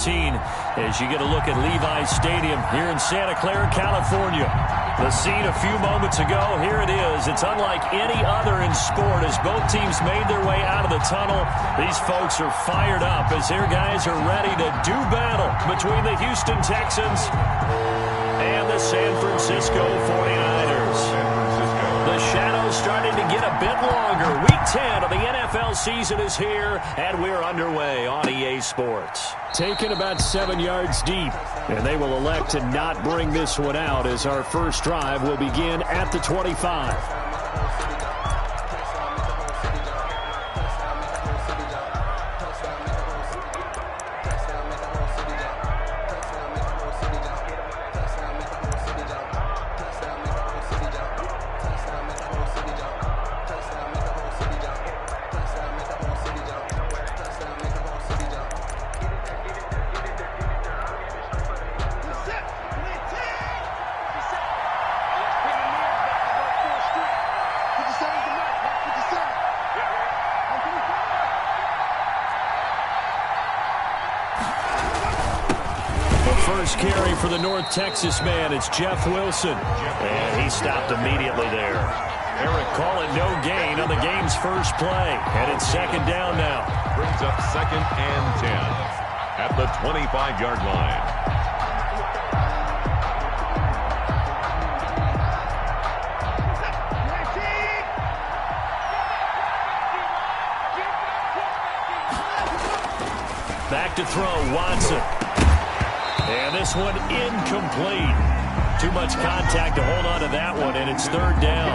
As you get a look at Levi's Stadium here in Santa Clara, California. The scene a few moments ago, here it is. It's unlike any other in sport as both teams made their way out of the tunnel. These folks are fired up as their guys are ready to do battle between the Houston Texans and the San Francisco 49ers. The shadow's starting to get a bit longer. Week 10 of the NFL season is here, and we're underway on EA Sports. Taken about 7 yards deep, and they will elect to not bring this one out as our first drive will begin at the 25. First carry for the North Texas man. It's Jeff Wilson. And he stopped immediately there. Eric call it no gain on the game's first play. And it's second down now. Brings up 2nd and 10 at the 25-yard line. Back to throw, Watson. And this one incomplete. Too much contact to hold on to that one, and it's third down.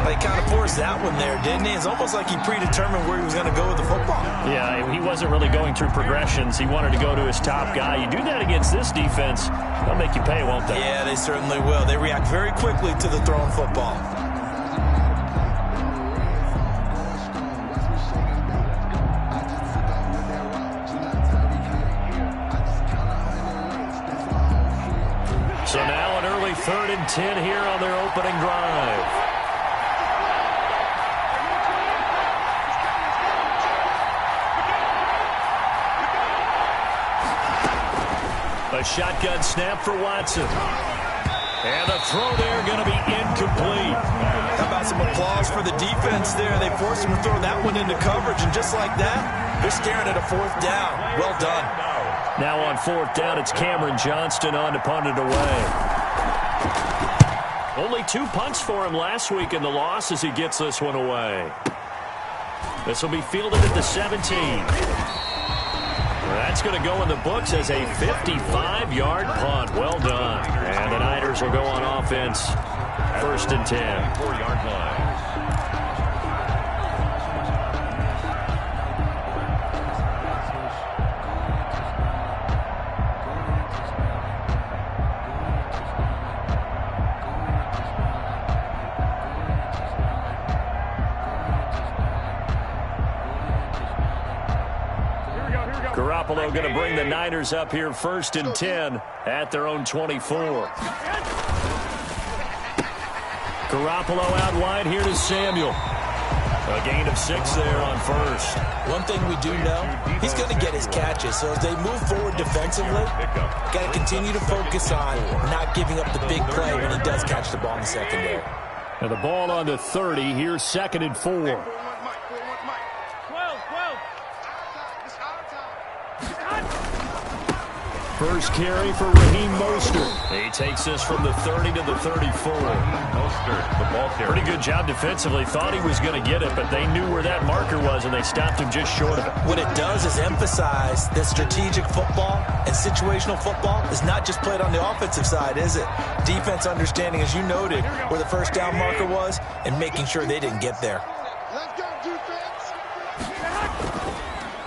He kind of forced that one there, didn't he? It's almost like he predetermined where he was going to go with the football. Yeah, he wasn't really going through progressions. He wanted to go to his top guy. You do that against this defense, they'll make you pay, won't they? Yeah, they certainly will. They react very quickly to the thrown football. So now an early 3rd and 10 here on their opening drive. A shotgun snap for Watson. And the throw there going to be incomplete. How about some applause for the defense there? They forced him to throw that one into coverage, and just like that, they're staring at a 4th down. Well done. Now on 4th down, it's Cameron Johnston on to punt it away. Only 2 punts for him last week in the loss as he gets this one away. This will be fielded at the 17. That's going to go in the books as a 55-yard punt. Well done. And the Niners will go on offense. 1st and 10. 4-yard line. Garoppolo going to bring the Niners up here 1st and 10 at their own 24. Garoppolo out wide here to Samuel. A gain of 6 there on 1st. One thing we do know, he's going to get his catches. So as they move forward defensively, got to continue to focus on not giving up the big play when he does catch the ball in the secondary. And the ball on the 30. Here's 2nd and 4. First carry for Raheem Mostert. He takes this from the 30 to the 34. Mostert, the ball carrier. Pretty good job defensively. Thought he was going to get it, but they knew where that marker was, and they stopped him just short of it. What it does is emphasize that strategic football and situational football is not just played on the offensive side, is it? Defense understanding, as you noted, where the first down marker was and making sure they didn't get there.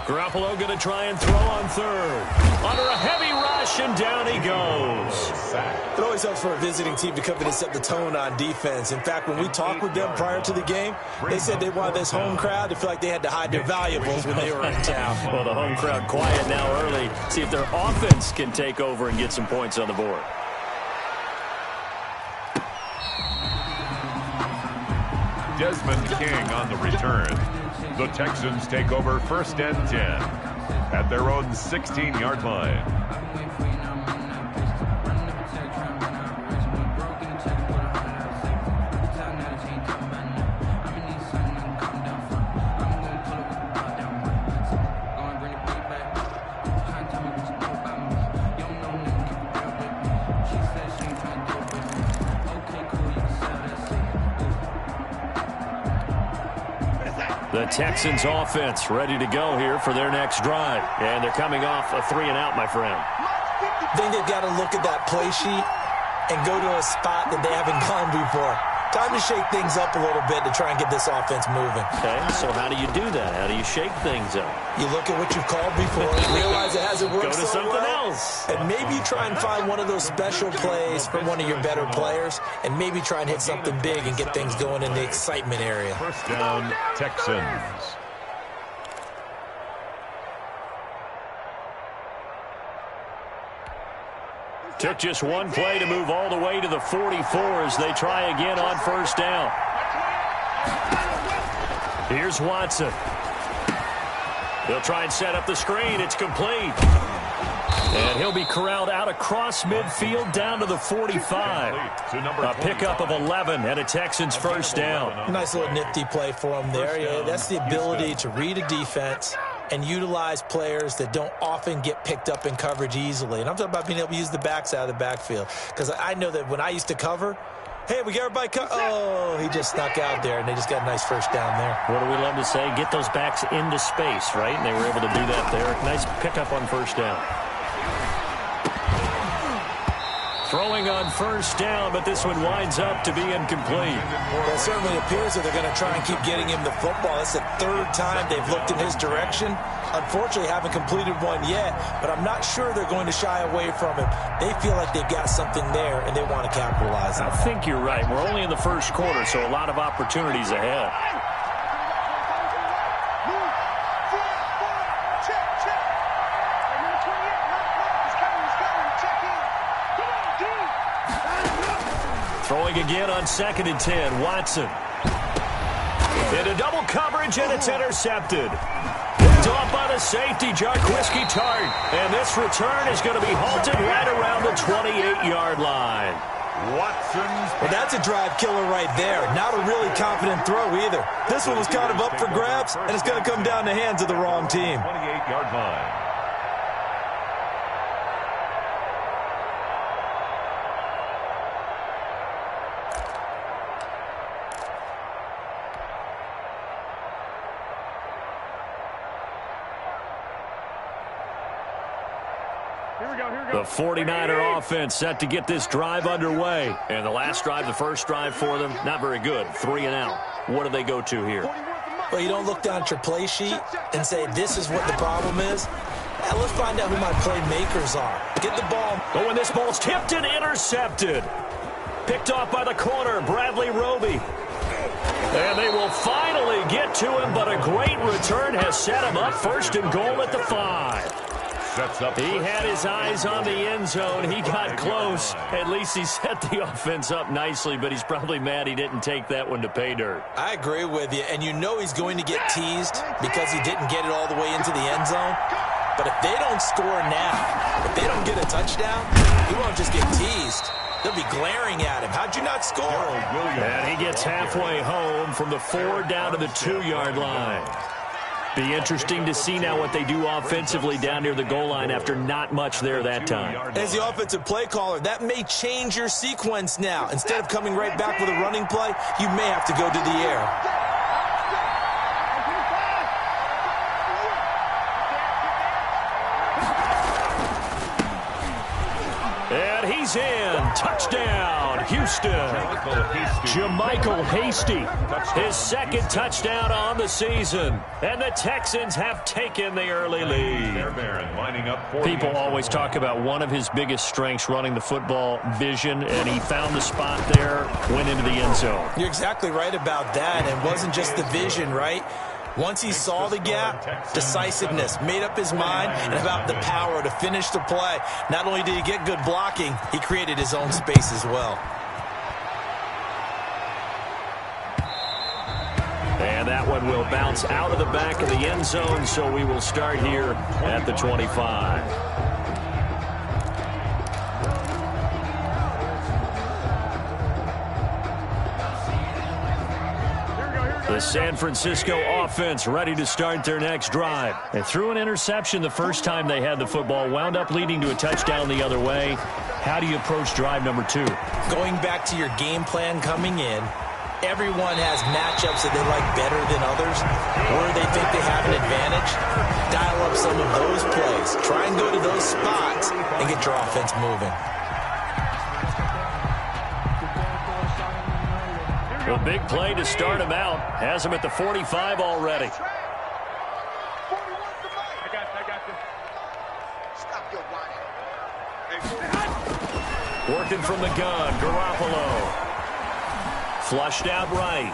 Garoppolo going to try and throw on 3rd. Under a heavy rush, and down he goes. It always helps for a visiting team to come in and set the tone on defense. In fact, when we talked with them prior to the game, they said they wanted this home crowd to feel like they had to hide their valuables when they were in town. Well, the home crowd quiet now early. See if their offense can take over and get some points on the board. Desmond King on the return. The Texans take over 1st and 10. at their own 16-yard line. The Texans offense ready to go here for their next drive. And they're coming off a 3-and-out, my friend. I think they've got to look at that play sheet and go to a spot that they haven't gone before. Time to shake things up a little bit to try and get this offense moving. Okay, so how do you do that? How do you shake things up? You look at what you've called before, realize it hasn't worked Go to so something well, else. and maybe try and find one of those special plays for one of your better players, and maybe try and hit something big and get things going in the excitement area. First down, Texans. Took just one play to move all the way to the 44 as they try again on first down. Here's Watson. He'll try and set up the screen. It's complete. And he'll be corralled out across midfield down to the 45. A pickup of 11 and a Texans first down. Nice little nifty play for him there. Yeah, that's the ability to read a defense and utilize players that don't often get picked up in coverage easily. And I'm talking about being able to use the backs out of the backfield. Because I know that when I used to cover, hey, we got everybody oh, he just snuck out there, and they just got a nice first down there. What do we love to say? Get those backs into space, right? And they were able to do that there. Nice pickup on first down. Throwing on first down, but this one winds up to be incomplete. Well, it certainly appears that they're going to try and keep getting him the football. That's the third time they've looked in his direction. Unfortunately, haven't completed one yet, but I'm not sure they're going to shy away from him. They feel like they've got something there, and they want to capitalize on it. I think you're right. We're only in the first quarter, so a lot of opportunities ahead. Throwing again on 2nd and 10, Watson. Into double coverage, and it's intercepted. Picked off by the safety, Jarquiski Tart. And this return is going to be halted right around the 28-yard line. Watson's. Well, that's a drive killer right there. Not a really confident throw either. This one was kind of up for grabs, and it's going to come down the hands of the wrong team. 28-yard line. The 49er offense set to get this drive underway. And the last drive, the first drive for them, not very good. 3-and-out. What do they go to here? Well, you don't look down at your play sheet and say, this is what the problem is. Now, let's find out who my playmakers are. Get the ball. Oh, and this ball's tipped and intercepted. Picked off by the corner, Bradley Roby. And they will finally get to him, but a great return has set him up. First and goal at the 5. He had his eyes on the end zone. He got close. At least he set the offense up nicely, but he's probably mad he didn't take that one to pay dirt. I agree with you, and you know he's going to get teased because he didn't get it all the way into the end zone. But if they don't score now, if they don't get a touchdown, he won't just get teased. They'll be glaring at him. How'd you not score? And he gets halfway home from the 4 down to the 2-yard line. Be interesting to see now what they do offensively down near the goal line after not much there that time. As the offensive play caller, that may change your sequence now. Instead of coming right back with a running play, you may have to go to the air. And he's in. Touchdown, Houston. JaMycal Hasty, his second touchdown on the season. And the Texans have taken the early lead. People always talk about one of his biggest strengths running the football, vision, and he found the spot there, went into the end zone. You're exactly right about that. It wasn't just the vision, right? Once he saw the gap, decisiveness, made up his mind, and about the power to finish the play. Not only did he get good blocking, he created his own space as well. And that one will bounce out of the back of the end zone, so we will start here at the 25. The San Francisco offense ready to start their next drive. They threw an interception the first time they had the football, wound up leading to a touchdown the other way. How do you approach drive number 2? Going back to your game plan coming in, everyone has matchups that they like better than others, or they think they have an advantage. Dial up some of those plays. Try and go to those spots and get your offense moving. A big play to start him out. Has him at the 45 already. Working from the gun, Garoppolo. Flushed out right.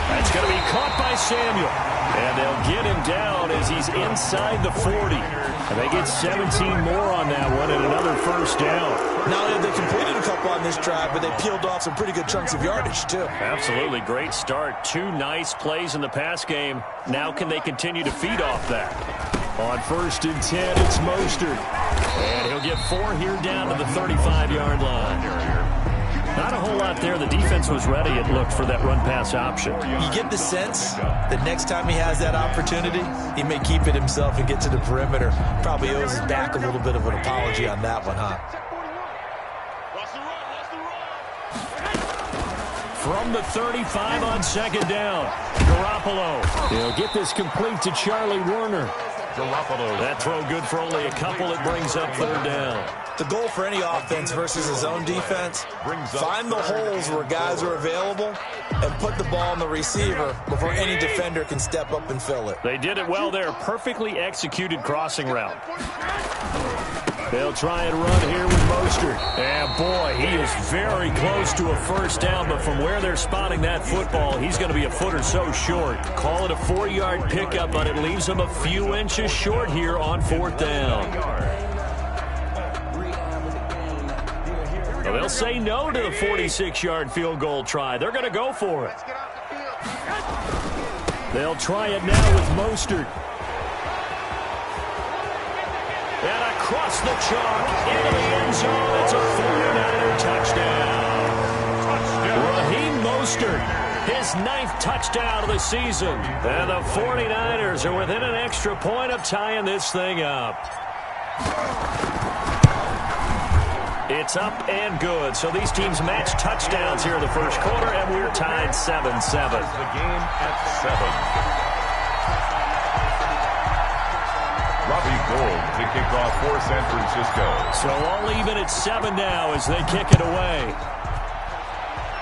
That's going to be caught by Samuel. And they'll get him down as he's inside the 40. And they get 17 more on that one and another first down. Not only have they completed a couple on this drive, but they peeled off some pretty good chunks of yardage, too. Absolutely. Great start. 2 nice plays in the pass game. Now can they continue to feed off that? On 1st and 10, it's Mostert. And he'll get 4 here down to the 35-yard line. Not a whole lot there. The defense was ready, it looked, for that run-pass option. You get the sense that next time he has that opportunity, he may keep it himself and get to the perimeter. Probably owes his back a little bit of an apology on that one, huh? From the 35 on 2nd down, Garoppolo. He'll get this complete to Charlie Warner. Garoppolo. That throw good for only a couple. It brings up 3rd down. The goal for any offense versus his own defense, find the holes where guys are available and put the ball on the receiver before any defender can step up and fill it. They did it well there. Perfectly executed crossing route. They'll try and run here with Mostert. And boy, he is very close to a first down, but from where they're spotting that football, he's going to be a foot or so short. Call it a 4-yard pickup, but it leaves him a few inches short here on 4th down. Well, they'll say no to the 46-yard field goal try. They're going to go for it. They'll try it now with Mostert. And across the chalk into the end zone. It's a 49er touchdown. Raheem Mostert, his 9th touchdown of the season. And the 49ers are within an extra point of tying this thing up. It's up and good. So these teams match touchdowns here in the first quarter, and we're tied 7-7. The game at 7. Robbie Gould to kick off for San Francisco. So all even at 7 now as they kick it away.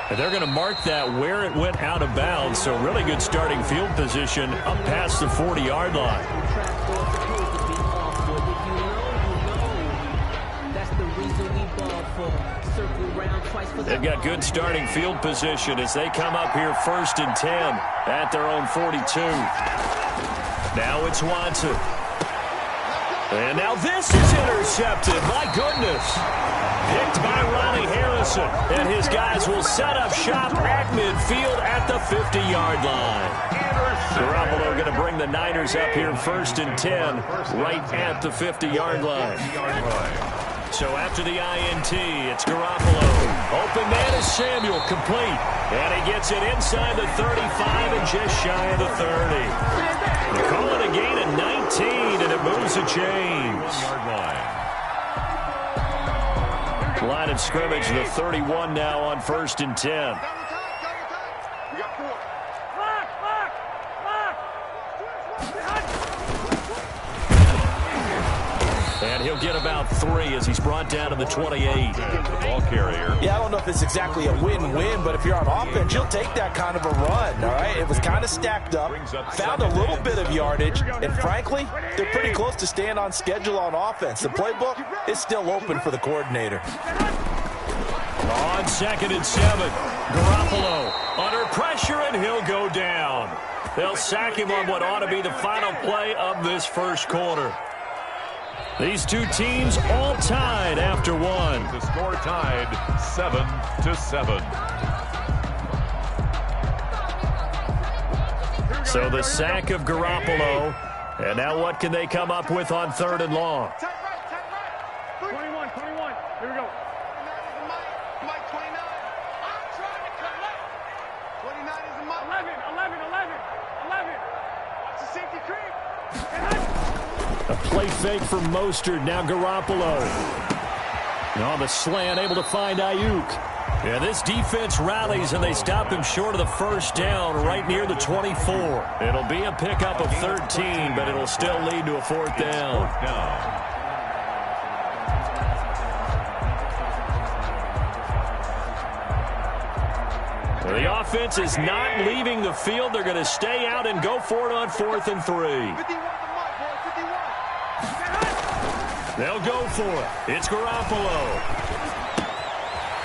And they're going to mark that where it went out of bounds. So really good starting field position up past the 40-yard line. They've got good starting field position as they come up here 1st and 10 at their own 42. Now it's Watson. And now this is intercepted. My goodness. Picked by Ronnie Harrison. And his guys will set up shop at midfield at the 50-yard line. Garoppolo going to bring the Niners up here 1st and 10 right at the 50-yard line. So after the INT, it's Garoppolo. Open man is Samuel, complete. And he gets it inside the 35 and just shy of the 30. They call it a gain of 19, and it moves the chains. Line of scrimmage, the 31 now on 1st and 10. And he'll get about 3 as he's brought down to the 28. Ball carrier. Yeah, I don't know if it's exactly a win-win, but if you're on offense, you'll take that kind of a run, all right? It was kind of stacked up, found a little bit of yardage, and frankly, they're pretty close to staying on schedule on offense. The playbook is still open for the coordinator. On 2nd and 7, Garoppolo under pressure, and he'll go down. They'll sack him on what ought to be the final play of this first quarter. These two teams all tied after 1. The score tied 7-7. So the sack of Garoppolo. And now what can they come up with on 3rd and long? 21. Here we go. 11. Watch the safety creep. A play fake from Mostert. Now Garoppolo. And on the slant, able to find Ayuk. Yeah, this defense rallies, and they stop him short of the first down right near the 24. It'll be a pickup of 13, but it'll still lead to a 4th down. The offense is not leaving the field. They're going to stay out and go for it on 4th and 3. They'll go for it. It's Garoppolo.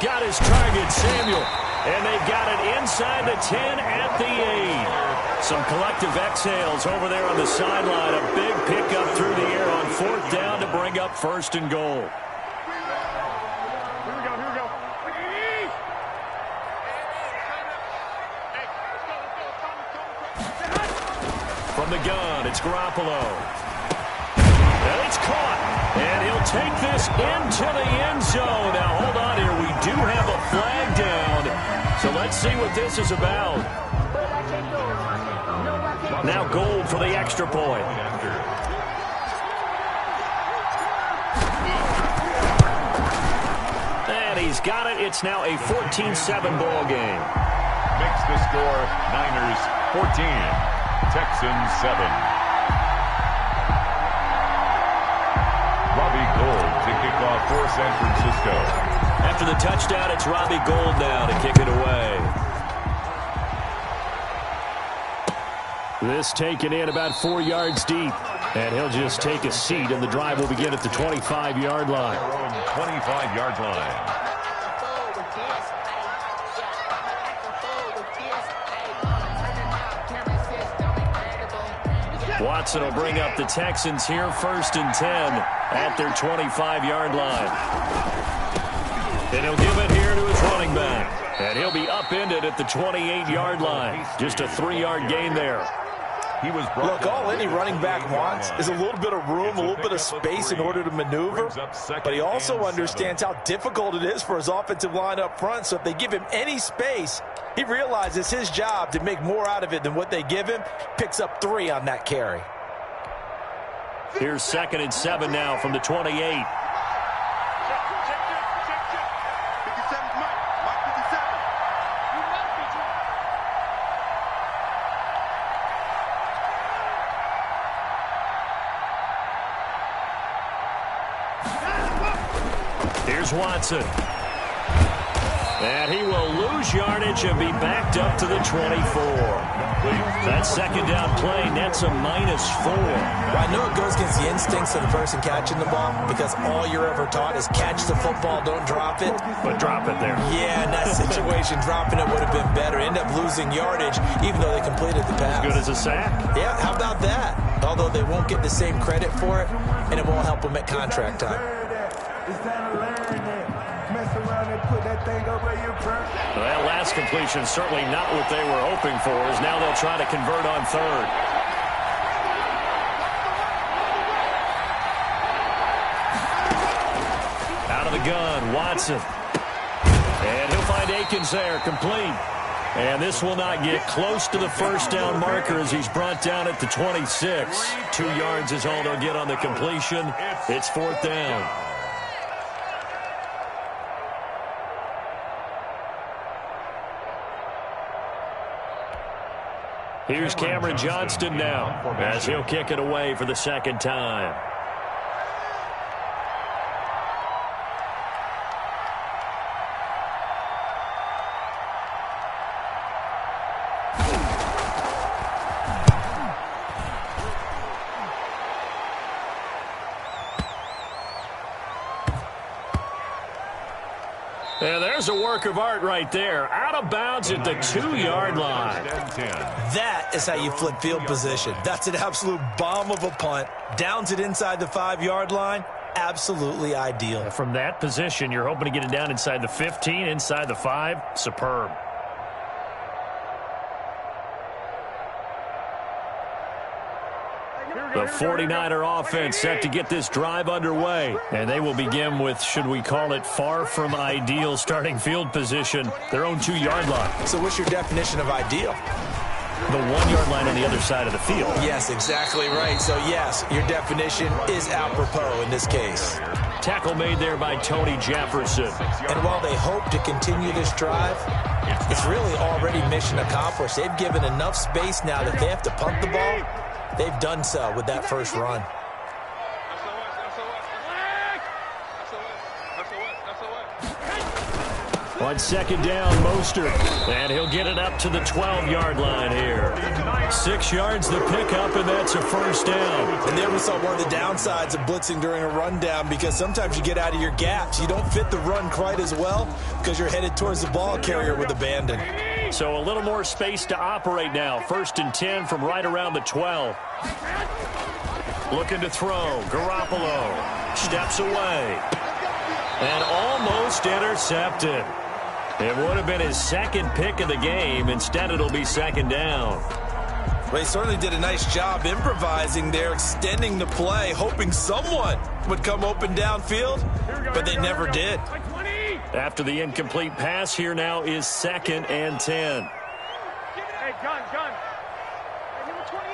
Got his target, Samuel. And they've got it inside the 10 at the 8. Some collective exhales over there on the sideline. A big pickup through the air on 4th down to bring up 1st and goal. Here we go. From the gun, it's Garoppolo. And it's caught. And he'll take this into the end zone. Now, hold on here. We do have a flag down. So let's see what this is about. Now Gould for the extra point. And he's got it. It's now a 14-7 ball game. Makes the score Niners 14, Texans 7. Robbie Gould to kick off for San Francisco. After the touchdown, it's Robbie Gould now to kick it away. This taken in about 4 yards deep. And he'll just take a seat, and the drive will begin at the 25-yard line. 25-yard line. Watson will bring up the Texans here, 1st and 10 at their 25-yard line. And he'll give it here to his running back. And he'll be upended at the 28-yard line. Just a 3-yard gain there. Look, all any running back wants is a little bit of room, a little bit of space in order to maneuver. But he also understands how difficult it is for his offensive line up front. So if they give him any space, he realizes his job to make more out of it than what they give him. Picks up 3 on that carry. Here's 2nd and 7 now from the 28. Here's Watson. And he will lose yardage and be backed up to the 24. That 2nd down play nets a -4. Well, I know it goes against the instincts of the person catching the ball because all you're ever taught is catch the football, don't drop it. But drop it there. Yeah, in that situation, dropping it would have been better. End up losing yardage even though they completed the pass. As good as a sack. Yeah, how about that? Although they won't get the same credit for it, and it won't help them at contract time. Well, that last completion certainly not what they were hoping for, as now they'll try to convert on 3rd. Out of the gun, Watson. And he'll find Akins there, complete. And this will not get close to the 1st down marker as he's brought down at the 26. 2 yards is all they'll get on the completion. It's 4th down. Here's Cameron Johnston now as he'll kick it away for the 2nd time. And there's a work of art right there. Out of bounds at the 2-yard line. That is how you flip field position. That's an absolute bomb of a punt. Downs it inside the 5-yard line. Absolutely ideal. From that position, you're hoping to get it down inside the 15, inside the 5. Superb. The 49er offense set to get this drive underway. And they will begin with, should we call it, far from ideal starting field position, their own 2-yard line. So what's your definition of ideal? The 1-yard line on the other side of the field. Yes, exactly right. So, yes, your definition is apropos in this case. Tackle made there by Tony Jefferson. And while they hope to continue this drive, it's really already mission accomplished. They've given enough space now that they have to punt the ball. They've done so with that first run. On second down, Mostert. And he'll get it up to the 12-yard line here. 6 yards the pickup, and that's a first down. And there we saw one of the downsides of blitzing during a rundown, because sometimes you get out of your gaps. You don't fit the run quite as well because you're headed towards the ball carrier with abandon. So a little more space to operate now. 1st and 10 from right around the 12. Looking to throw. Garoppolo steps away. And almost intercepted. It would have been his second pick of the game. Instead, it'll be second down. Well, he certainly did a nice job improvising there, extending the play, hoping someone would come open downfield, but they never did. After the incomplete pass, here now is 2nd and 10. Hey, gun. Hey, number 28,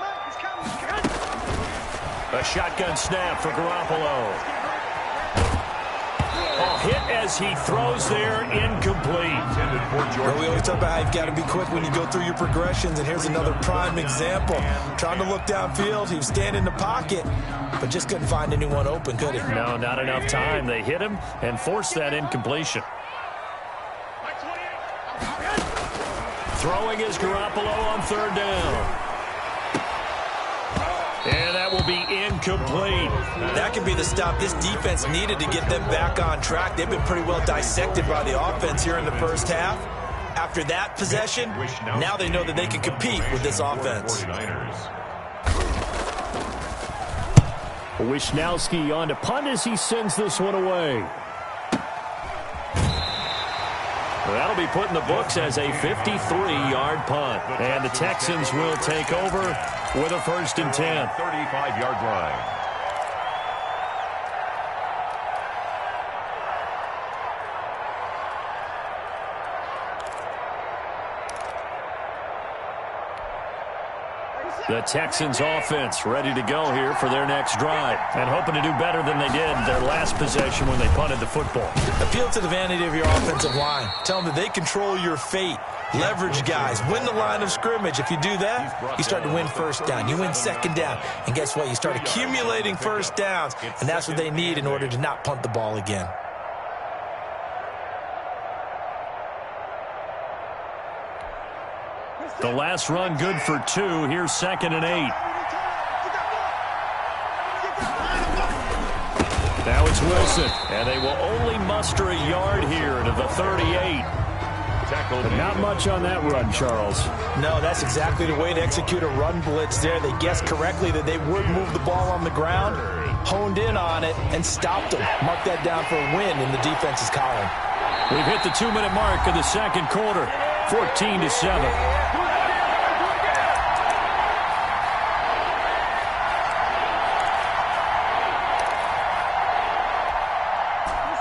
Mike, he's coming. A shotgun snap for Garoppolo. Hit as he throws there, incomplete. Well, we always talk about how you've got to be quick when you go through your progressions, and here's another prime example. Trying to look downfield, he was standing in the pocket, but just couldn't find anyone open, could he? No, not enough time. They hit him and forced that incompletion. Throwing is Garoppolo on 3rd down. And that will be incomplete. That could be the stop this defense needed to get them back on track. They've been pretty well dissected by the offense here in the first half. After that possession, now they know that they can compete with this offense. Wishnowski on to punt as he sends this one away. That'll be put in the books as a 53-yard punt. And the Texans will take over with a 1st and 10. 35-yard line. The Texans offense ready to go here for their next drive, and hoping to do better than they did their last possession when they punted the football. Appeal to the vanity of your offensive line. Tell them that they control your fate. Leverage guys. Win the line of scrimmage. If you do that, you start to win 1st down. You win 2nd down. And guess what? You start accumulating 1st downs, and that's what they need in order to not punt the ball again. The last run good for 2. Here's 2nd and 8. Now it's Wilson, and they will only muster a yard here to the 38. But not much on that run, Charles. No, that's exactly the way to execute a run blitz there. They guessed correctly that they would move the ball on the ground, honed in on it, and stopped them. Mark that down for a win in the defense's column. We've hit the 2-minute mark of the 2nd quarter, 14-7.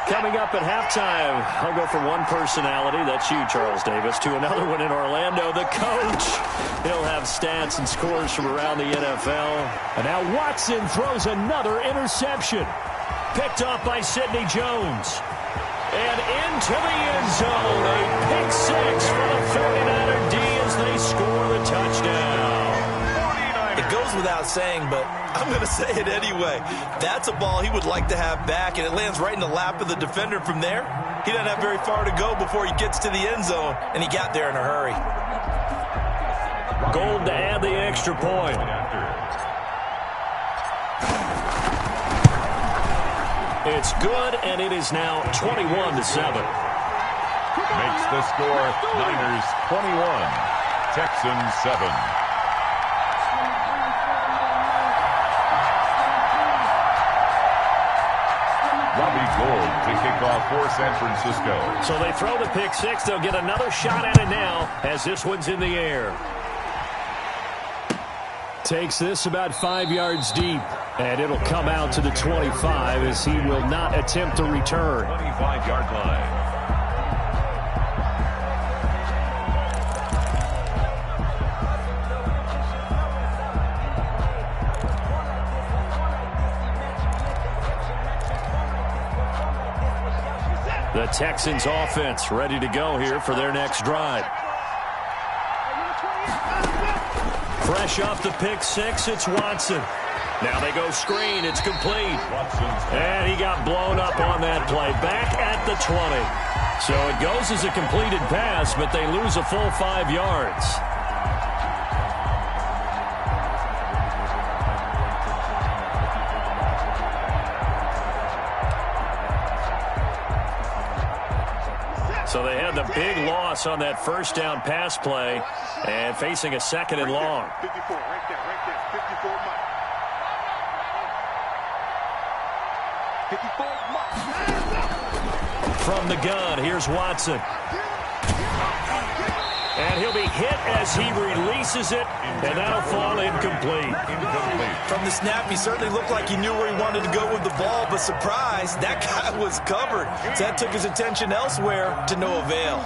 Coming up at halftime, I'll go from one personality, that's you, Charles Davis, to another one in Orlando, the coach. He'll have stats and scores from around the NFL. And now Watson throws another interception. Picked off by Sidney Jones. And into the end zone, a pick 6 for the 49er D as they score the touchdown. It goes without saying, but I'm going to say it anyway. That's a ball he would like to have back, and it lands right in the lap of the defender from there. He doesn't have very far to go before he gets to the end zone, and he got there in a hurry. Gold to add the extra point. It's good, and it is now 21-7. Makes the score Niners 21, Texans 7. Robbie Gould to kick off for San Francisco. So they throw the pick 6. They'll get another shot at it now as this one's in the air. Takes this about 5 yards deep, and it'll come out to the 25 as he will not attempt to return. 25-yard line. The Texans offense ready to go here for their next drive. Fresh off the pick six, it's Watson. Now they go screen, it's complete. And he got blown up on that play. Back at the 20. So it goes as a completed pass, but they lose a full 5 yards. So they had the big loss on that first down pass play and facing a second and long. 54, right there, 54 Mike. 54 Mike. From the gun, here's Watson. And he'll be hit as he releases it, and that'll fall incomplete. From the snap, he certainly looked like he knew where he wanted to go with the ball, but surprise, that guy was covered. So that took his attention elsewhere to no avail.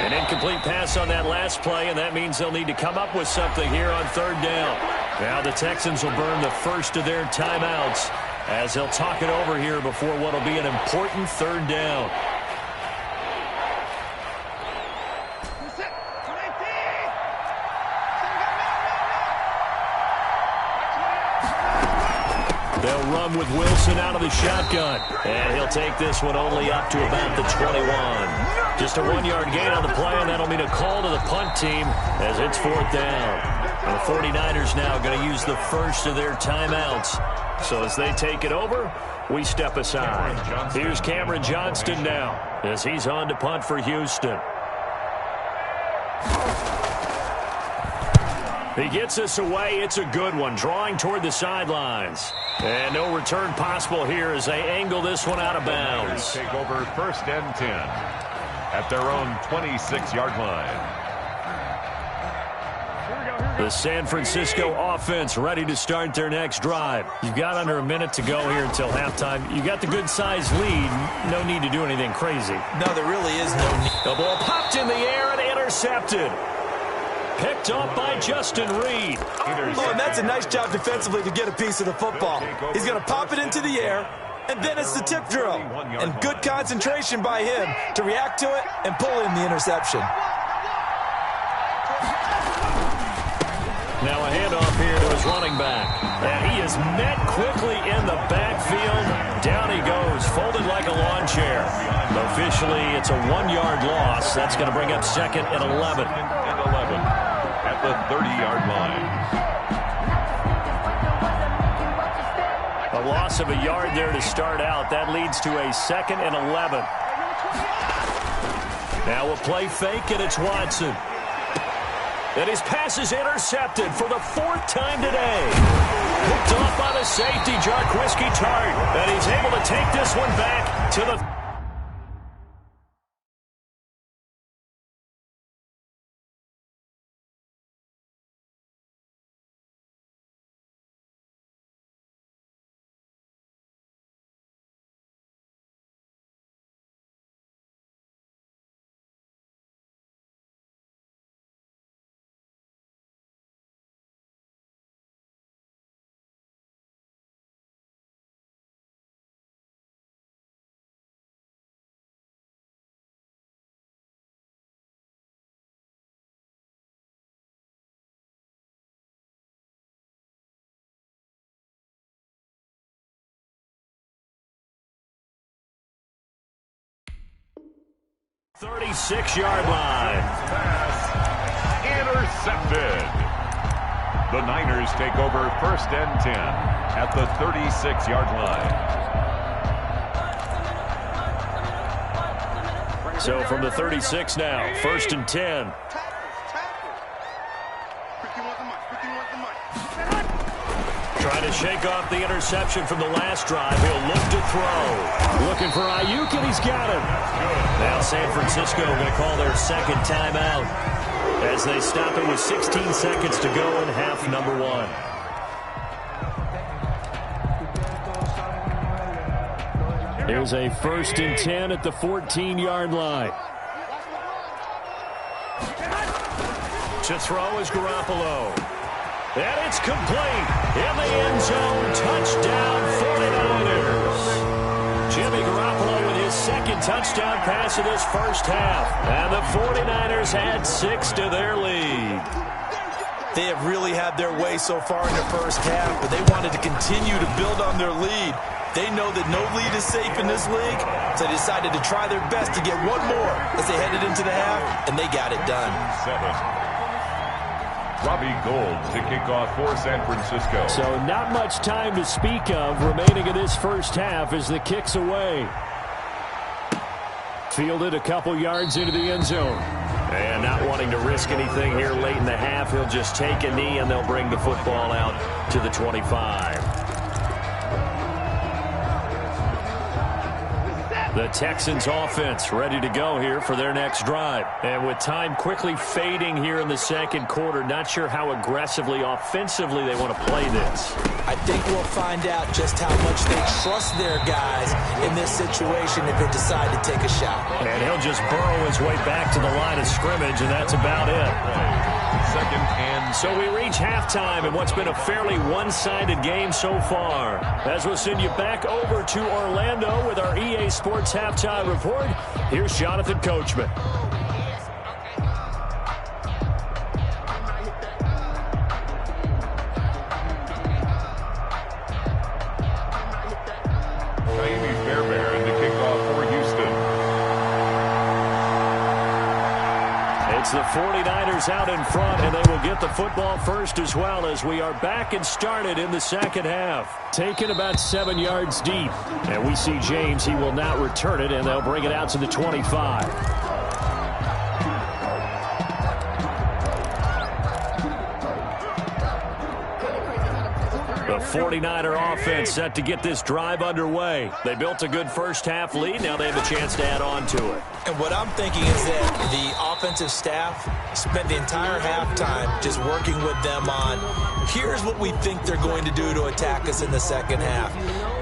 An incomplete pass on that last play, and that means they'll need to come up with something here on third down. Now the Texans will burn the first of their timeouts as they'll talk it over here before what will be an important third down. They'll run with Wilson out of the shotgun. And he'll take this one only up to about the 21. Just a 1-yard gain on the play, and that'll mean a call to the punt team as it's fourth down. And the 49ers now going to use the first of their timeouts. So as they take it over, we step aside. Here's Cameron Johnston now as he's on to punt for Houston. He gets us away. It's a good one, drawing toward the sidelines. And no return possible here as they angle this one out of bounds. Take over first and 10 at their own 26-yard line. The San Francisco offense ready to start their next drive. You've got under a minute to go here until halftime. You got the good-sized lead. No need to do anything crazy. No, there really is no need. The ball popped in the air and intercepted. Picked up by Justin Reed. Oh, and that's a nice job defensively to get a piece of the football. He's going to pop it into the air, and then it's the tip drill. And good concentration by him to react to it and pull in the interception. Now a handoff here to his running back. And he is met quickly in the backfield. Down he goes, folded like a lawn chair. Officially, it's a 1-yard loss. That's going to bring up second and 11. At the 30-yard line. A loss of a yard there to start out. That leads to a second and 11. Now a play fake, and it's Watson. And his pass is intercepted for the 4th time today. Picked off by the safety, Jarquiski Tart. And he's able to take this one back to the... .36-yard line. Pass intercepted. The Niners take over 1st and 10 at the 36-yard line. So from the 36 now, 1st and 10. Trying to shake off the interception from the last drive. He'll look to throw. Looking for Ayuk, and he's got him. Now San Francisco going to call their second timeout as they stop it with 16 seconds to go in half number 1. Here's a 1st and 10 at the 14-yard line. To throw is Garoppolo. And it's complete in the end zone. Touchdown, 49ers. Jimmy Garoppolo with his second touchdown pass of this first half. And the 49ers add 6 to their lead. They have really had their way so far in the first half, but they wanted to continue to build on their lead. They know that no lead is safe in this league, so they decided to try their best to get one more as they headed into the half, and they got it done. 7. Robbie Gould to kick off for San Francisco. So not much time to speak of remaining in this first half as the kick's away. Fielded a couple yards into the end zone. And not wanting to risk anything here late in the half, he'll just take a knee and they'll bring the football out to the 25. The Texans offense ready to go here for their next drive. And with time quickly fading here in the second quarter, not sure how aggressively, offensively they want to play this. I think we'll find out just how much they trust their guys in this situation if they decide to take a shot. And he'll just burrow his way back to the line of scrimmage, and that's about it. 2nd and so we reach halftime in what's been a fairly one-sided game so far. As we'll send you back over to Orlando with our EA Sports Halftime Report, here's Jonathan Coachman. Jaime Fairbairn to kick off for Houston. It's the 49ers out in front, and they will get the football first as well as we are back and started in the second half. Taken about 7 yards deep, and we see James. He will not return it, and they'll bring it out to the 25. The 49er offense set to get this drive underway. They built a good first half lead. Now they have a chance to add on to it. And what I'm thinking is that the offensive staff spent the entire halftime just working with them on, here's what we think they're going to do to attack us in the second half.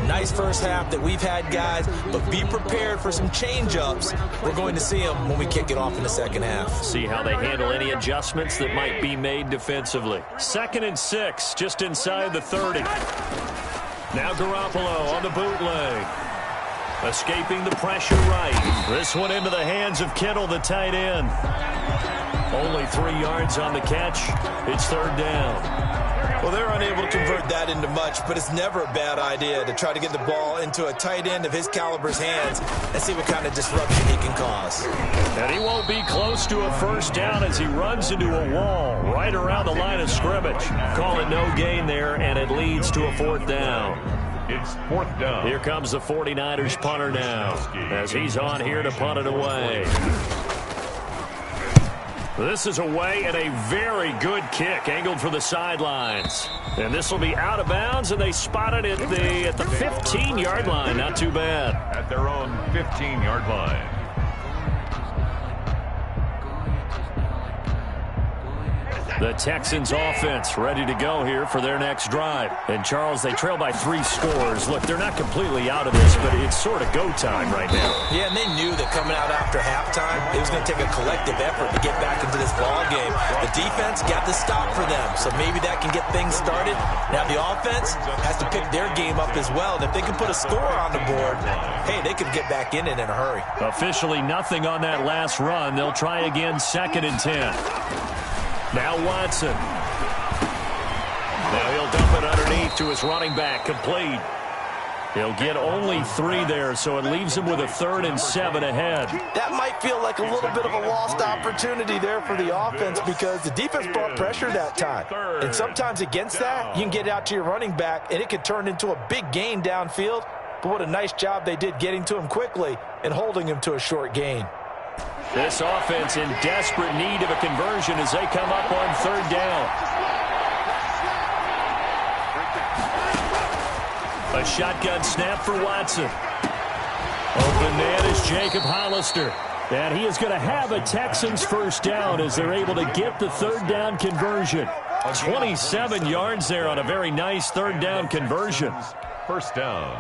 Nice first half that we've had, guys, but be prepared for some change-ups. We're going to see them when we kick it off in the second half. See how they handle any adjustments that might be made defensively. 2nd and 6, just inside the 30. Now Garoppolo on the bootleg. Escaping the pressure right. This one into the hands of Kittle, the tight end. Only 3 yards on the catch. It's 3rd down. Well, they're unable to convert that into much, but it's never a bad idea to try to get the ball into a tight end of his caliber's hands and see what kind of disruption he can cause. And he won't be close to a first down as he runs into a wall right around the line of scrimmage. Call it no gain there, and it leads to a 4th down. It's 4th down. Here comes the 49ers punter now as he's on here to punt it away. This is away and a very good kick angled for the sidelines. And this will be out of bounds, and they spot it at the 15-yard line. Not too bad. At their own 15-yard line. The Texans offense ready to go here for their next drive. And, Charles, they trail by 3 scores. Look, they're not completely out of this, but it's sort of go time right now. Yeah, and they knew that coming out after halftime, it was going to take a collective effort to get back into this ball game. The defense got the stop for them, so maybe that can get things started. Now the offense has to pick their game up as well. And if they can put a score on the board, hey, they could get back in it in a hurry. Officially nothing on that last run. They'll try again 2nd and 10. Now Watson. Now he'll dump it underneath to his running back. Complete. He'll get only 3 there, so it leaves him with a 3rd and 7 ahead. That might feel like a little bit of a lost opportunity there for the offense because the defense brought pressure that time. And sometimes against that, you can get out to your running back, and it can turn into a big gain downfield. But what a nice job they did getting to him quickly and holding him to a short gain. This offense in desperate need of a conversion as they come up on 3rd down. A shotgun snap for Watson. Open man is Jacob Hollister. And he is going to have a Texans first down as they're able to get the 3rd down conversion. 27 yards there on a very nice 3rd down conversion. First down.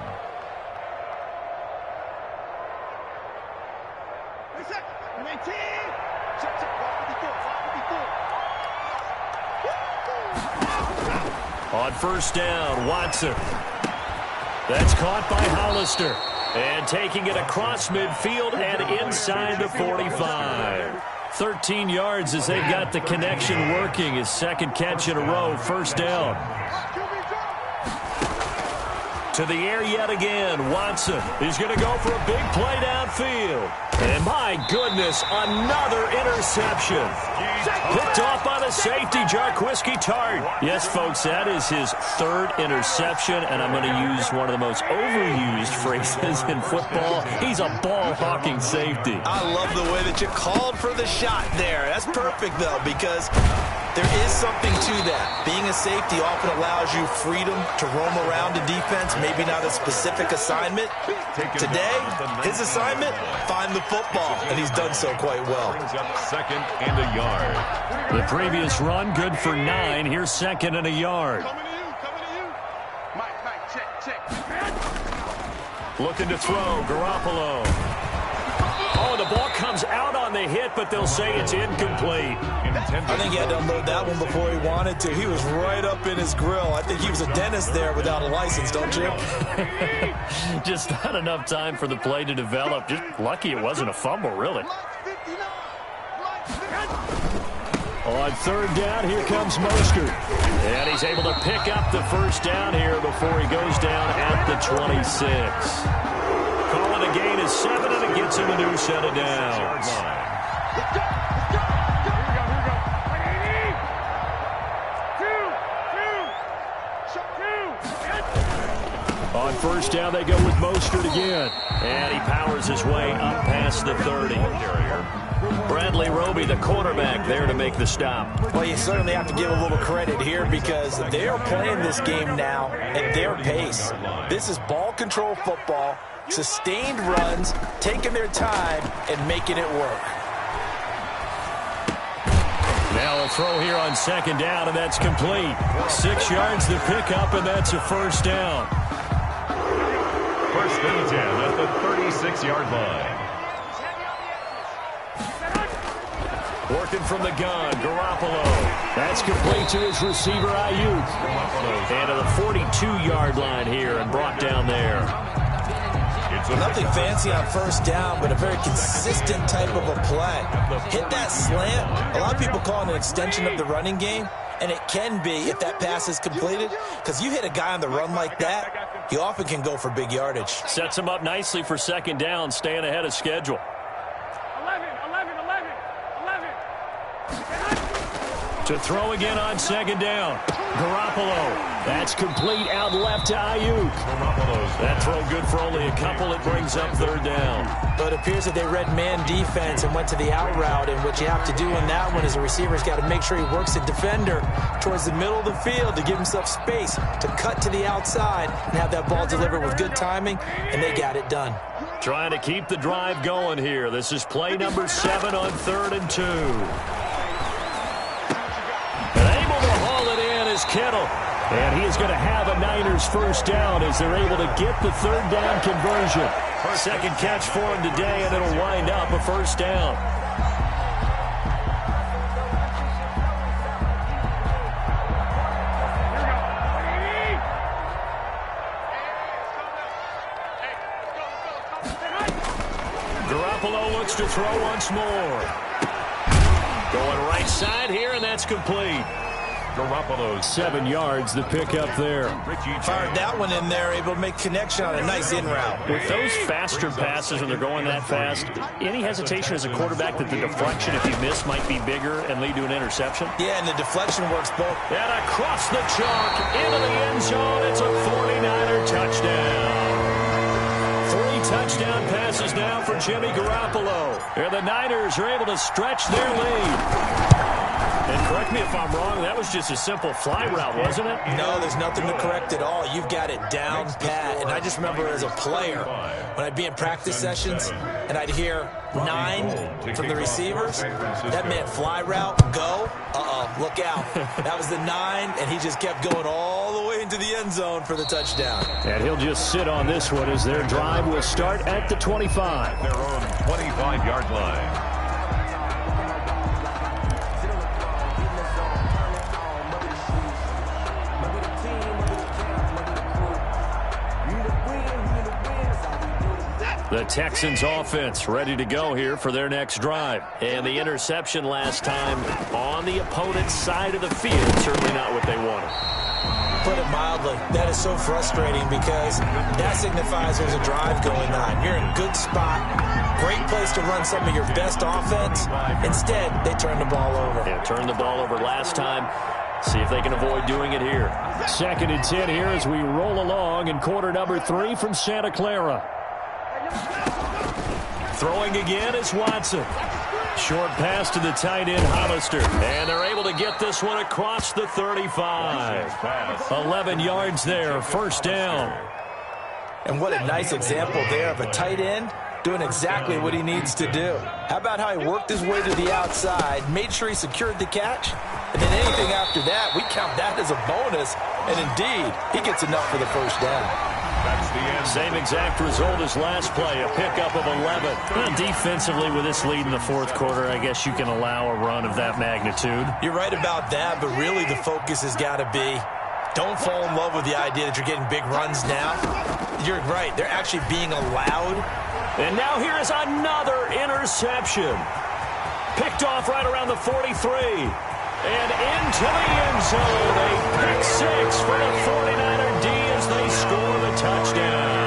On first down, Watson. That's caught by Hollister. And taking it across midfield and inside the 45. 13 yards as they've got the connection working. His 2nd catch in a row, first down. To the air yet again, Watson. He's going to go for a big play downfield. And my goodness, another interception. Picked off by the safety, Jarquiski Tartt. Yes, folks, that is his 3rd interception, and I'm going to use one of the most overused phrases in football. He's a ball-hawking safety. I love the way that you called for the shot there. That's perfect, though, because there is something to that. Being a safety often allows you freedom to roam around in defense, maybe not a specific assignment. Today, his assignment, find the football, and he's done so quite well. Brings up 2nd and a yard. The previous run, good for 9. Here's 2nd and a yard. Coming to you. Mike, check. Looking to throw, Garoppolo. Oh, the ball comes out on the hit, but they'll say it's incomplete. I think he had to unload that one before he wanted to. He was right up in his grill. I think he was a dentist there without a license, don't you? Just not enough time for the play to develop. Just lucky it wasn't a fumble, really. On 3rd down, here comes Mostert. And he's able to pick up the first down here before he goes down at the 26. Calling a gain of 7, and it gets him a new set of downs. On first down, they go with Mostert again. And he powers his way up past the 30. Bradley Roby, the quarterback, there to make the stop. Well, you certainly have to give a little credit here because they are playing this game now at their pace. This is ball control football, sustained runs, taking their time, and making it work. Now a throw here on 2nd down, and that's complete. 6 yards to pick up, and that's a first down. 1st and 10 at the 36-yard line. Working from the gun, Garoppolo. That's complete to his receiver, Ayuk. And to the 42-yard line here and brought down there. Nothing fancy on first down, but a very consistent type of a play. Hit that slant. A lot of people call it an extension of the running game, and it can be if that pass is completed, because you hit a guy on the run like that, he often can go for big yardage. Sets him up nicely for 2nd down, staying ahead of schedule. 11. To throw again on 2nd down. Garoppolo. That's complete out left to Ayuk. That throw good for only a couple. It brings up 3rd down. But it appears that they read man defense and went to the out route. And what you have to do in that one is the receiver's got to make sure he works the defender towards the middle of the field to give himself space to cut to the outside and have that ball delivered with good timing. And they got it done. Trying to keep the drive going here. This is play number 7 on 3rd and 2. Kittle. And he is going to have a Niners first down as they're able to get the 3rd down conversion. 2nd catch for him today, and it'll wind up a first down. Garoppolo looks to throw once more. Going right side here, and that's complete. Garoppolo's 7 yards, the pickup there. Fired that one in there, able to make connection on a nice in route. With those faster passes when they're going that fast, any hesitation as a quarterback that the deflection, if you miss, might be bigger and lead to an interception? Yeah, and the deflection works both. And across the chalk, into the end zone, it's a 49er touchdown. 3 touchdown passes now for Jimmy Garoppolo. And the Niners are able to stretch their lead. And correct me if I'm wrong, that was just a simple fly route, wasn't it? No, there's nothing to correct at all. You've got it down pat. And I just remember as a player, when I'd be in practice sessions, and I'd hear 9 from the receivers, that meant fly route, go, look out. That was the 9, and he just kept going all the way into the end zone for the touchdown. And he'll just sit on this one as their drive will start at the 25. their own 25-yard line. The Texans offense ready to go here for their next drive. And the interception last time on the opponent's side of the field, certainly not what they wanted. Put it mildly, that is so frustrating because that signifies there's a drive going on. You're in a good spot, great place to run some of your best offense. Instead, they turn the ball over. Yeah, turned the ball over last time. See if they can avoid doing it here. 2nd and 10 here as we roll along in quarter number 3 from Santa Clara. Throwing again is Watson. Short pass to the tight end, Hollister. And they're able to get this one across the 35. 11 yards there, first down. And what a nice example there of a tight end doing exactly what he needs to do. How about how he worked his way to the outside, made sure he secured the catch, and then anything after that, we count that as a bonus. And indeed, he gets enough for the first down. That's the end. Same exact result as last play, a pickup of 11. Well, defensively, with this lead in the 4th quarter, I guess you can allow a run of that magnitude. You're right about that, but really the focus has got to be don't fall in love with the idea that you're getting big runs now. You're right. They're actually being allowed. And now here is another interception. Picked off right around the 43. And into the end zone. A pick 6 for the 49er D as they score the touchdown.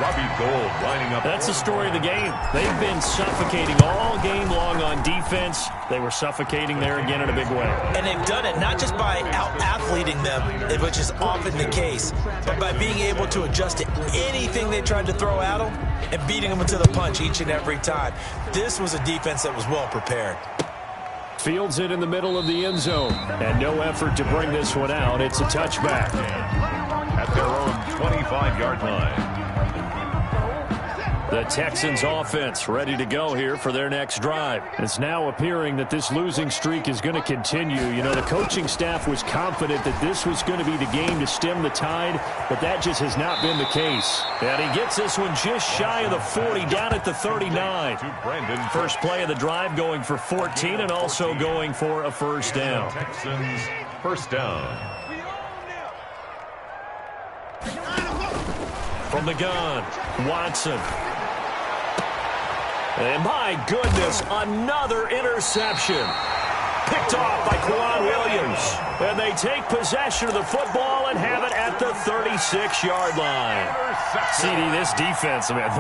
Robbie Gould lining up. That's the story of the game. They've been suffocating all game long on defense. They were suffocating there again in a big way. And they've done it not just by out-athleting them, which is often the case, but by being able to adjust to anything they tried to throw at them and beating them into the punch each and every time. This was a defense that was well prepared. Fields it in the middle of the end zone. And no effort to bring this one out. It's a touchback. At their own 25-yard line. The Texans offense ready to go here for their next drive. It's now appearing that this losing streak is going to continue. You know, the coaching staff was confident that this was going to be the game to stem the tide, but that just has not been the case. And he gets this one just shy of the 40, down at the 39. First play of the drive going for 14 and also going for a first down. Texans first down. From the gun, Watson. And my goodness, another interception. Picked off by Quan Williams. And they take possession of the football and have it at the 36-yard line. CD, this defense, man,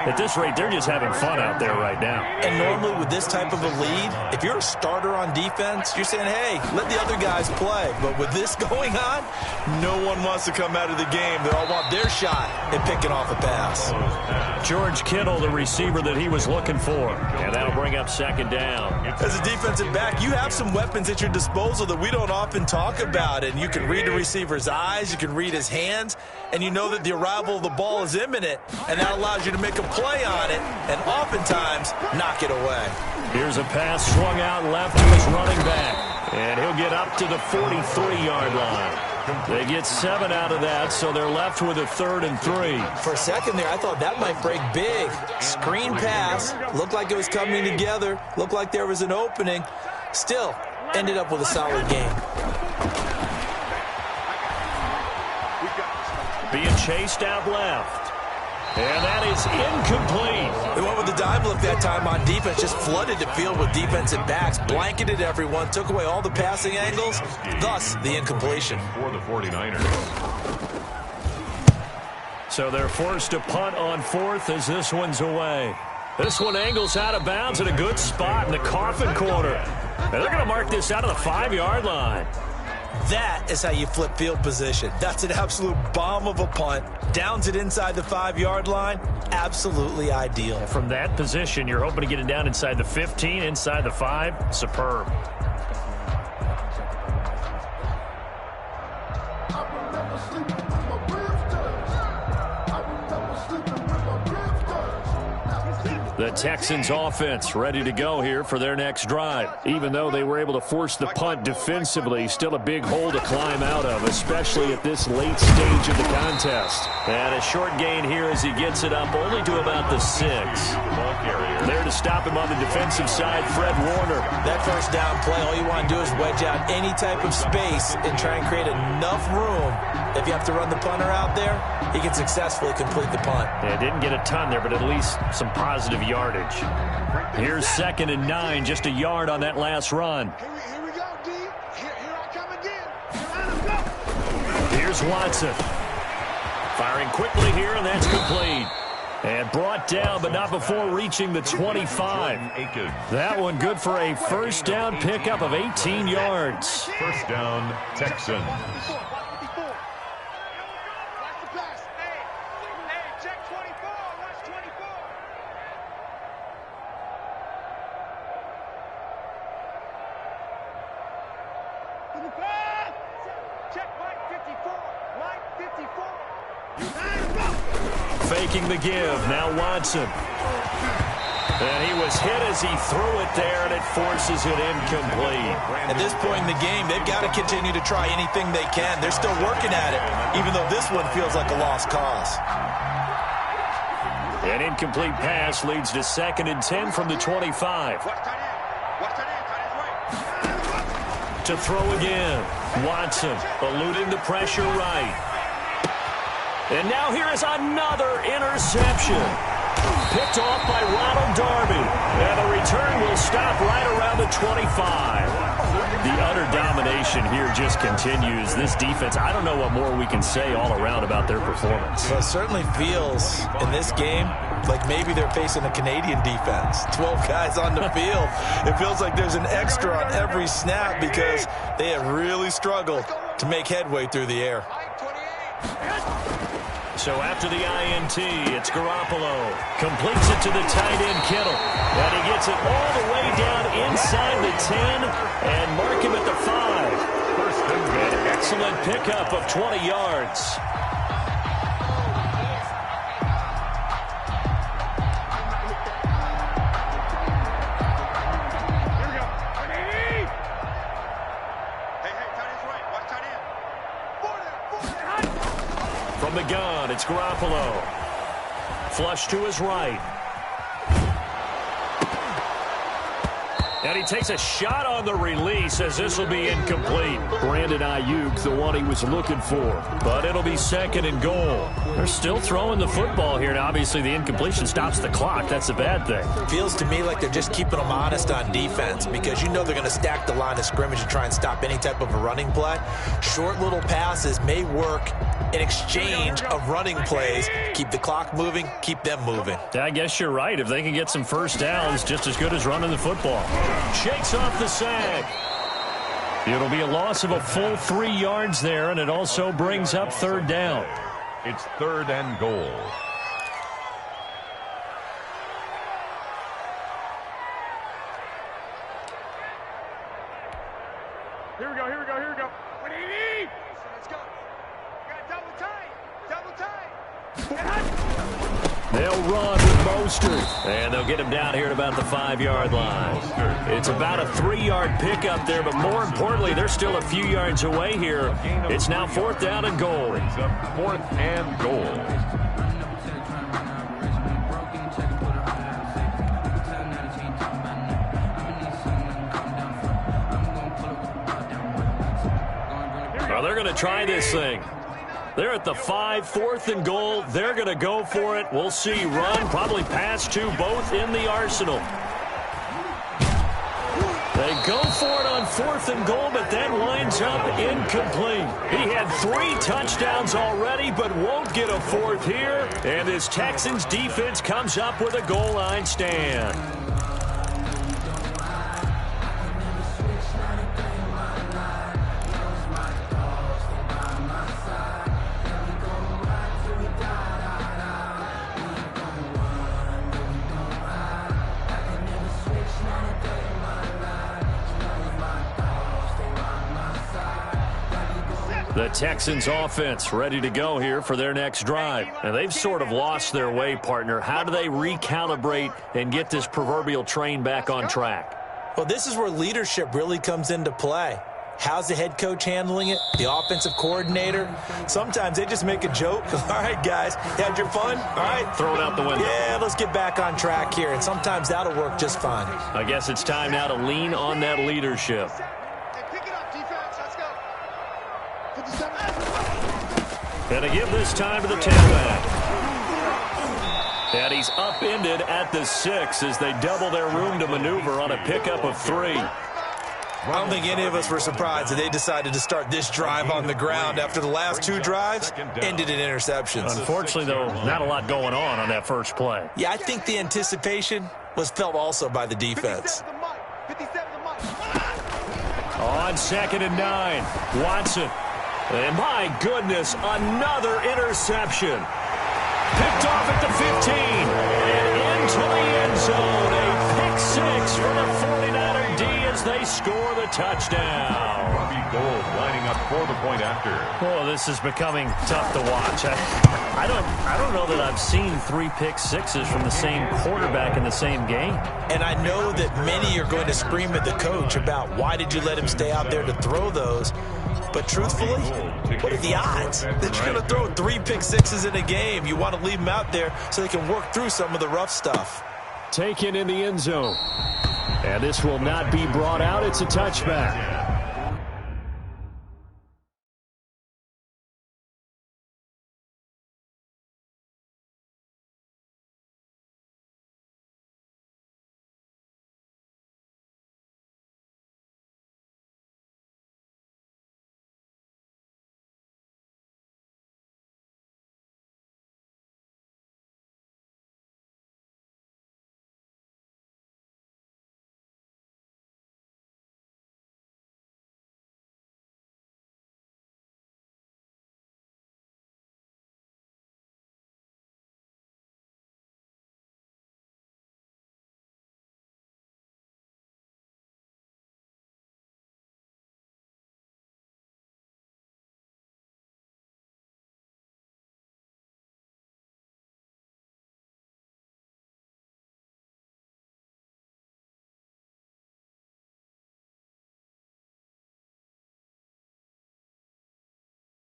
at this rate, they're just having fun out there right now. And normally with this type of a lead, if you're a starter on defense, you're saying, hey, let the other guys play. But with this going on, no one wants to come out of the game. They all want their shot at picking off a pass. George Kittle, the receiver that he was looking for. And that'll bring up second down. As a defensive back, you have some weapons at your disposal that we don't often talk about. And you can read the receiver's eyes, you can read his hands, and you know that the arrival of the ball is imminent, and that allows you to make a play on it and oftentimes knock it away. Here's a pass swung out left to his running back, and he'll get up to the 43-yard line. They get 7 out of that, so they're left with a 3rd and 3. For a second there, I thought that might break big. Screen pass, looked like it was coming together, looked like there was an opening. Still, ended up with a solid game. Being chased out left. And that is incomplete. They went with the dime look that time on defense. Just flooded the field with defensive backs, blanketed everyone, took away all the passing angles, thus the incompletion. For the 49ers. So they're forced to punt on fourth as this one's away. This one angles out of bounds at a good spot in the coffin corner. And they're going to mark this out of the 5-yard line. That is how you flip field position. That's an absolute bomb of a punt. Downs it inside the 5-yard line. Absolutely ideal. From that position, you're hoping to get it down inside the 15, inside the 5. Superb. The Texans offense ready to go here for their next drive. Even though they were able to force the punt defensively, still a big hole to climb out of, especially at this late stage of the contest. And a short gain here as he gets it up only to about the 6. There to stop him on the defensive side, Fred Warner. That first down play, all you want to do is wedge out any type of space and try and create enough room. If you have to run the punter out there, he can successfully complete the punt. Yeah, didn't get a ton there, but at least some positive yardage. Here's 2nd and 9, just a yard on that last run. Here we go, D. Here I come again. Here's Watson. Firing quickly here, and that's complete. And brought down, but not before reaching the 25. That one good for a first down pickup of 18 yards. First down, Texans. Faking the give, now Watson. And he was hit as he threw it there, and it forces it incomplete. At this point in the game, they've got to continue to try anything they can. They're still working at it, even though this one feels like a lost cause. An incomplete pass leads to 2nd and 10 from the 25. To throw again. Watson eluding the pressure right. And now here is another interception. Picked off by Ronald Darby. And the return will stop right around the 25. The utter domination here just continues. This defense, I don't know what more we can say all around about their performance. Well, it certainly feels in this game like maybe they're facing a Canadian defense. 12 guys on the field. It feels like there's an extra on every snap because they have really struggled to make headway through the air. So after the INT, it's Garoppolo. Completes it to the tight end, Kittle. And he gets it all the way down inside the 10 and mark him at the 5. An excellent pickup of 20 yards. From the gun, it's Garoppolo. Flush to his right. And he takes a shot on the release as this will be incomplete. Brandon Ayuk, the one he was looking for. But it'll be 2nd and goal. They're still throwing the football here. Now, obviously, the incompletion stops the clock. That's a bad thing. Feels to me like they're just keeping them honest on defense because you know they're going to stack the line of scrimmage and try and stop any type of a running play. Short little passes may work in exchange of running plays. Keep the clock moving, keep them moving. I guess you're right. If they can get some first downs, just as good as running the football. Shakes off the sack. It'll be a loss of a full 3 yards there, and it also brings up 3rd down. It's 3rd and goal. Here we go. What do you need? Let's go. You got double tight. They'll run with Mostert. And they'll get him down here at about the 5-yard line. It's about a 3-yard pickup there, but more importantly, they're still a few yards away here. It's now 4th down and goal. 4th and goal. Well, they're going to try this thing. They're at the 5, 4th and goal. They're going to go for it. We'll see. Run, probably pass to both in the arsenal. They go for it on 4th and goal, but that winds up incomplete. He had 3 touchdowns already, but won't get a 4th here. And this Texans defense comes up with a goal line stand. The Texans offense ready to go here for their next drive. And they've sort of lost their way, partner. How do they recalibrate and get this proverbial train back on track? Well, this is where leadership really comes into play. How's the head coach handling it? The offensive coordinator? Sometimes they just make a joke. All right, guys, you had your fun? All right. Throw it out the window. Yeah, let's get back on track here. And sometimes that'll work just fine. I guess it's time now to lean on that leadership. And to give this time to the tailback. And he's upended at the 6 as they double their room to maneuver on a pickup of 3. I don't think any of us were surprised that they decided to start this drive on the ground after the last 2 drives ended in interceptions. Unfortunately, though, not a lot going on that first play. Yeah, I think the anticipation was felt also by the defense. On 2nd and 9, Watson. And my goodness, another interception. Picked off at the 15 and into the end zone. A pick 6 for the 49er D as they score the touchdown. Robbie Gould lining up for the point after. Oh, this is becoming tough to watch. I don't know that I've seen 3 pick 6s from the same quarterback in the same game. And I know that many are going to scream at the coach about why did you let him stay out there to throw those. But truthfully, what are the odds that you're going to throw 3 pick 6s in a game? You want to leave them out there so they can work through some of the rough stuff. Taken in the end zone. And this will not be brought out. It's a touchback.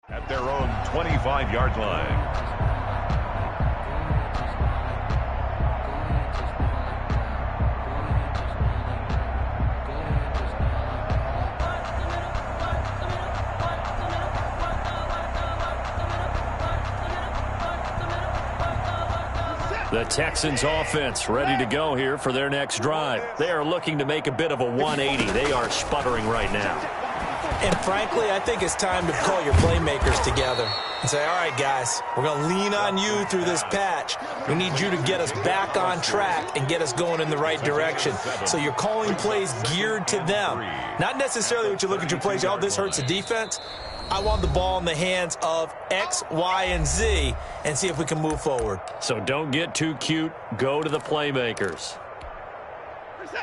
At their own 25-yard line. The Texans offense ready to go here for their next drive. They are looking to make a bit of a 180. They are sputtering right now. And frankly, I think it's time to call your playmakers together and say, all right, guys, we're going to lean on you through this patch. We need you to get us back on track and get us going in the right direction. So you're calling plays geared to them. Not necessarily what you look at your plays, oh, this hurts the defense. I want the ball in the hands of X, Y, and Z and see if we can move forward. So don't get too cute. Go to the playmakers.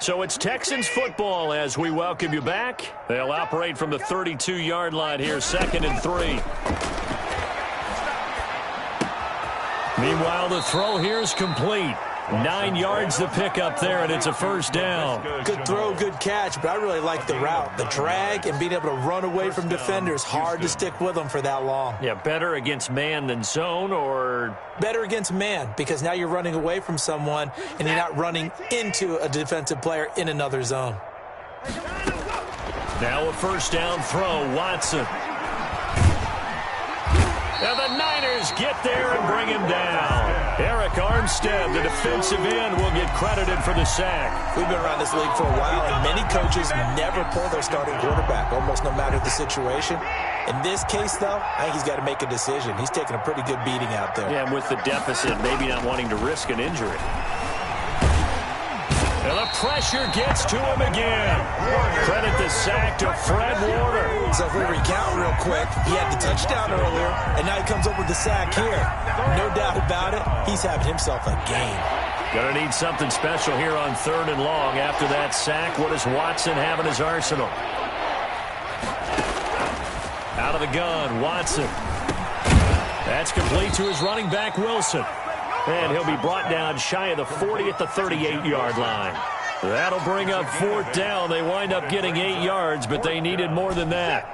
So it's Texans football as we welcome you back. They'll operate from the 32-yard line here, 2nd and 3. Meanwhile, the throw here is complete. 9 yards to pick up there, and it's a first down. Good throw, good catch, but I really like the route. The drag and being able to run away from defenders, hard to stick with them for that long. Yeah, better against man than zone, or? Better against man, because now you're running away from someone, and you're not running into a defensive player in another zone. Now a first down throw, Watson. And the Niners get there and bring him down. Eric Armstead, the defensive end, will get credited for the sack. We've been around this league for a while, and many coaches never pull their starting quarterback, almost no matter the situation. In this case, though, I think he's got to make a decision. He's taking a pretty good beating out there. Yeah, and with the deficit, maybe not wanting to risk an injury. And the pressure gets to him again. Credit the sack to Fred Warner. So if we recount real quick, he had the touchdown earlier, and now he comes up with the sack here. No doubt about it, he's having himself a game. Gonna need something special here on 3rd and long. After that sack, what does Watson have in his arsenal? Out of the gun, Watson. That's complete to his running back, Wilson. And he'll be brought down shy of the 40 at the 38-yard line. That'll bring up 4th down. They wind up getting 8 yards, but they needed more than that.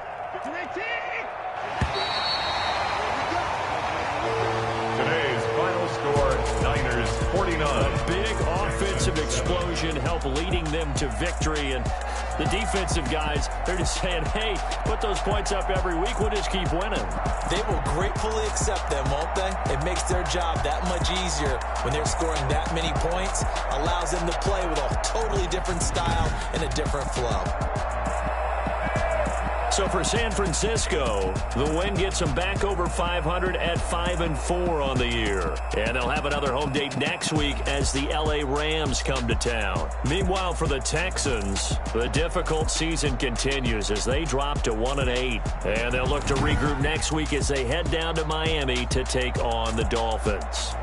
Today's final score, Niners 49. A big offensive explosion helped leading them to victory. And the defensive guys, they're just saying, hey, put those points up every week. We'll just keep winning. They will gratefully accept them, won't they? It makes their job that much easier when they're scoring that many points. Allows them to play with a totally different style and a different flow. So for San Francisco, the win gets them back over 500 at 5-4 on the year. And they'll have another home date next week as the LA Rams come to town. Meanwhile, for the Texans, the difficult season continues as they drop to 1-8. And they'll look to regroup next week as they head down to Miami to take on the Dolphins.